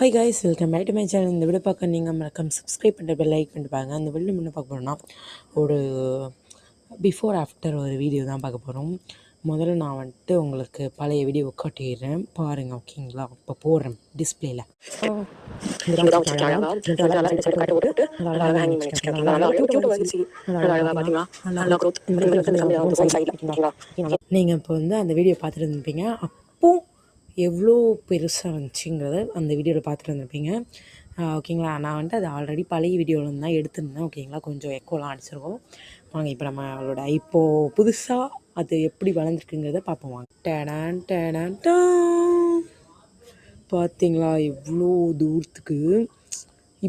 Hi guys, welcome back to my channel. இந்த video பார்க்க நீங்கள் மறக்காம சப்ஸ்கிரைப் பண்ணிட்டு லைக் பண்ணிட்டு பாருங்க. அந்த வீடியோ முன்னே பார்க்க போகிறோம்னா ஒரு பிஃபோர் ஆஃப்டர் ஒரு வீடியோ தான் பார்க்க போகிறோம். முதல்ல நான் வந்துட்டு உங்களுக்கு பழைய வீடியோ காட்டிடுறேன் பாருங்கள், ஓகேங்களா? இப்போ போடுறேன் டிஸ்பிளேயில். நீங்கள் இப்போ வந்து அந்த வீடியோ பார்த்துட்டு இருந்திருப்பீங்க. அப்போ எவ்வளோ பெருசாக வந்துச்சுங்கிறத அந்த வீடியோவில் பார்த்துட்டு வந்திருப்பீங்க, ஓகேங்களா? நான் வந்துட்டு அது ஆல்ரெடி பழைய வீடியோவில் தான் எடுத்திருந்தேன், ஓகேங்களா? கொஞ்சம் எக்கோலாம் அடிச்சிருக்கோம். வாங்க இப்போ நம்மளோட இப்போது புதுசாக அது எப்படி வளர்ந்துருக்குங்கிறத பார்ப்போம். வாங்க. டேடான் டேடான் டான். பார்த்தீங்களா இவ்வளோ தூரத்துக்கு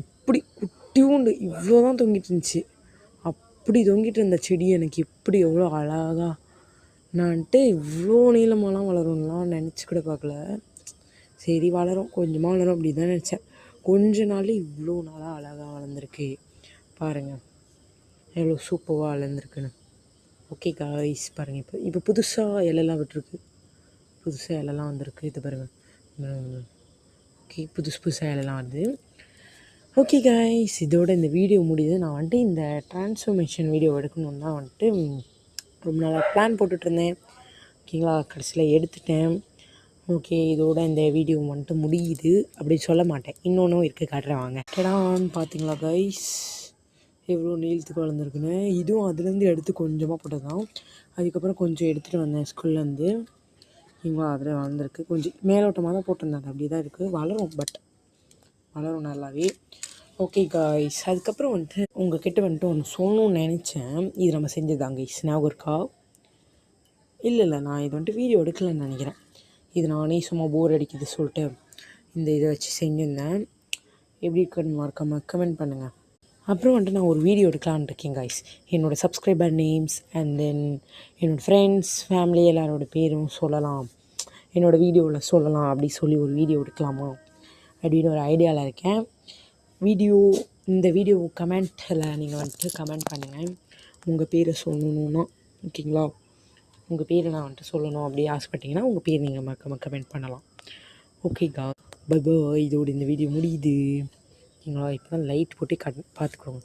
இப்படி குட்டியூண்டு இவ்வளோ தான் தொங்கிட்டு இருந்துச்சு. அப்படி தொங்கிட்டு இருந்த செடி எனக்கு இப்படி எவ்வளோ அழகாக நான்ட்டு இவ்வளோ நீளமாலாம் வளரும்லாம் நினச்சி கூட பார்க்கல. சரி வளரும், கொஞ்சமாக வளரும் அப்படி தான் நினச்சேன். கொஞ்ச நாள் இவ்வளோ நாளாக அழகாக வளர்ந்துருக்கு பாருங்கள், எவ்வளோ சூப்பராக வளர்ந்துருக்குன்னு. ஓகே காய்ஸ், பாருங்கள் இப்போ புதுசாக இலைலாம் விட்டுருக்கு, புதுசாக இலைலாம் வந்திருக்கு. இது பாருங்கள், ஓகே புதுசாக இலைலாம் வருது. ஓகே காய்ஸ், இதோட இந்த வீடியோ முடியுது. நான் வந்துட்டு இந்த ட்ரான்ஸ்ஃபர்மேஷன் வீடியோ எடுக்கணுன்னு தான் வந்துட்டு ரொம்ப நாளாக பிளான் போட்டுட்ருந்தேன், ஓகேங்களா? கடைசியில் எடுத்துட்டேன். ஓகே, இதோட இந்த வீடியோ வந்துட்டு முடியுது அப்படி சொல்ல மாட்டேன், இன்னொன்றும் இருக்குது காட்டுறேன் வாங்க. கேடான்னு பார்த்தீங்களா கைஸ் எவ்வளோ நீளத்துக்கு வளர்ந்துருக்குன்னு. இதுவும் அதுலேருந்து எடுத்து கொஞ்சமாக போட்டது தான். அதுக்கப்புறம் கொஞ்சம் எடுத்துகிட்டு வந்தேன் ஸ்கூல்லேருந்து, ஓகேங்களா? அதில் வளர்ந்துருக்கு. கொஞ்சம் மேலோட்டமாக தான் போட்டிருந்தேன், அப்படி தான் இருக்குது. வளரும், பட் வளரும் நல்லாவே. ஓகே காய்ஸ், அதுக்கப்புறம் வந்துட்டு உங்கள்கிட்ட வந்துட்டு ஒன்று சொல்லணும்னு நினச்சேன். இது நம்ம செஞ்சதாங்க கைஸ், ஞாபகம் இருக்கா? இல்லை நான் இது வந்துட்டு வீடியோ எடுக்கலைன்னு நினைக்கிறேன். இது நானே சும்மா போர் அடிக்குது சொல்லிட்டு இந்த இதை வச்சு செஞ்சுருந்தேன். எப்படி இருக்குன்னு மறக்காமல் கமெண்ட் பண்ணுங்கள். அப்புறம் வந்துட்டு நான் ஒரு வீடியோ எடுக்கலான்னு இருக்கேன் கைஸ். என்னோடய சப்ஸ்கிரைபர் நேம்ஸ் அண்ட் தென் என்னோடய ஃப்ரெண்ட்ஸ் ஃபேமிலி எல்லாரோட பேரும் சொல்லலாம், என்னோடய வீடியோவில் சொல்லலாம் அப்படி சொல்லி ஒரு வீடியோ எடுக்கலாமா அப்படின்னு ஒரு ஐடியாவில் இருக்கேன். இந்த வீடியோ கமெண்ட்டில் நீங்கள் வந்துட்டு கமெண்ட் பண்ணுங்கள், உங்கள் பேரை சொல்லணுன்னா, ஓகேங்களா? உங்கள் பேரை நான் வந்துட்டு சொல்லணும் அப்படி ஆசைப்பட்டீங்கன்னா உங்கள் பேர் நீங்கள் மறக்காமல் கமெண்ட் பண்ணலாம். ஓகேக்கா, பை பாய். இதோடு இந்த வீடியோ முடியுது, ஓகேங்களா? இப்போ தான் லைட் போட்டு பார்த்துக்கோங்க.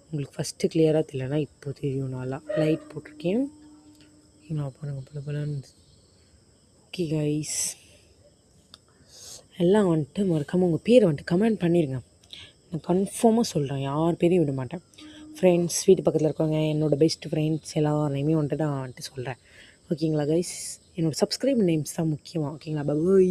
உங்களுக்கு ஃபஸ்ட்டு கிளியராக தெரியலனா இப்போ தெரியும். நல்லா லைட் போட்டிருக்கேன், ஓகேங்களா? பாருங்கள் பலன்னு. ஓகே கைஸ், எல்லாம் வந்துட்டு மறக்காமல் உங்கள் பேரை வந்துட்டு கமெண்ட் பண்ணிடுங்க. நான் கன்ஃபார்மாக சொல்கிறேன், யார் பேரையும் விட மாட்டேன். ஃப்ரெண்ட்ஸ், வீட்டு பக்கத்தில் இருக்கவங்க, என்னோடய பெஸ்ட் ஃப்ரெண்ட்ஸ் எல்லாரையுமே வந்துட்டு நான் வந்துட்டு சொல்கிறேன், ஓகேங்களா கைஸ்? என்னோடய சப்ஸ்கிரைப் நேம்ஸ் தான் முக்கியமாக, ஓகேங்களா? பாய்.